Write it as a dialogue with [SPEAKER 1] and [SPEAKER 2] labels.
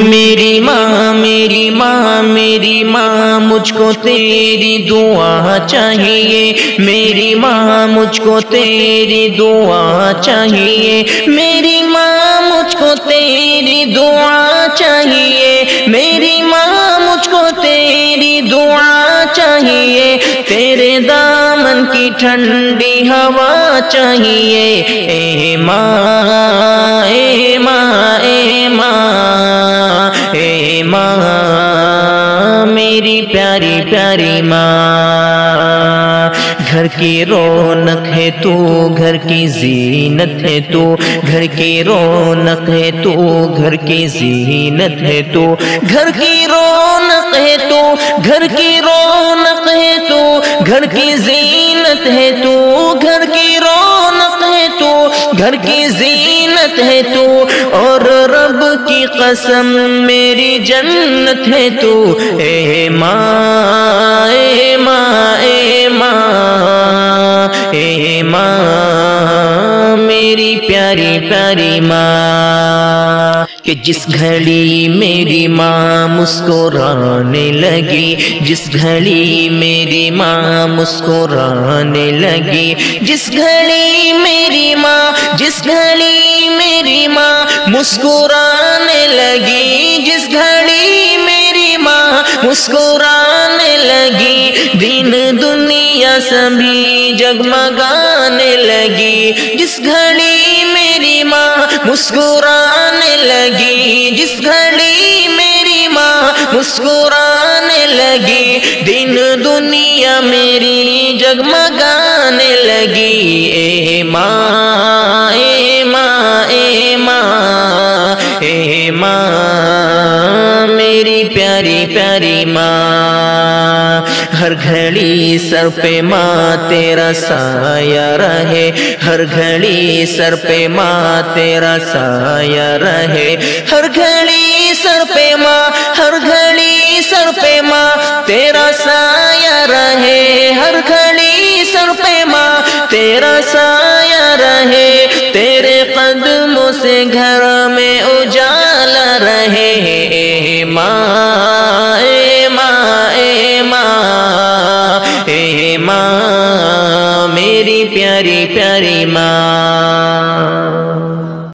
[SPEAKER 1] میری ماں میری ماں میری ماں مجھ کو تیری دعا چاہیے، میری ماں مجھ کو تیری دعا چاہیے، میری ماں مجھ کو تیری دعا چاہیے، میری ماں مجھ کو تیری دعا چاہیے، تیرے دامن کی ٹھنڈی ہوا چاہیے، اے ماں اے ماں اے ماں اے ماں میری پیاری پیاری ماں، گھر کی رونق ہے تو، گھر کی زینت ہے تو، گھر کی رونق ہے تو، گھر کی زینت ہے تو، گھر کی رونق ہے تو، گھر کی رونق ہے تو، گھر کی زینت ہے تو، گھر کی رونق ہے تو، گھر کی زینت ہے تو، اور رب کی قسم میری جنت ہے تو، اے ماں اے ماں اے ماں اے ماں میری پیاری پیاری ماں، کہ جس گھڑی میری ماں مسکرانے لگی، جس گھڑی میری ماں مسکرانے لگی، جس گھڑی میری ماں، جس گھڑی میری ماں مسکرانے لگی، جس گھڑی میری ماں مسکرانے لگی، دین دنیا سبھی جگمگانے لگی، جس گھڑی میری ماں مسکرانے لگی، جس گھڑی میری ماں مسکرانے لگی، دین دنیا میری جگمگانے لگی، اے ماں اے ماں اے ماں اے ماں میری پیاری پیاری ماں، ہر گھڑی سر پہ ماں تیرا سایہ رہے، ہر گھڑی سر پہ ماں تیرا سایہ رہے، ہر گھڑی سر پہ ماں، ہر گھڑی سر پہ ماں تیرا سایہ رہے، ہر گھڑی سر پہ ماں تیرا سایہ رہے، تیرے قدموں سے گھر میں اجالا رہے، اے ماں اے ماں اے ماں اے ماں میری پیاری پیاری ماں،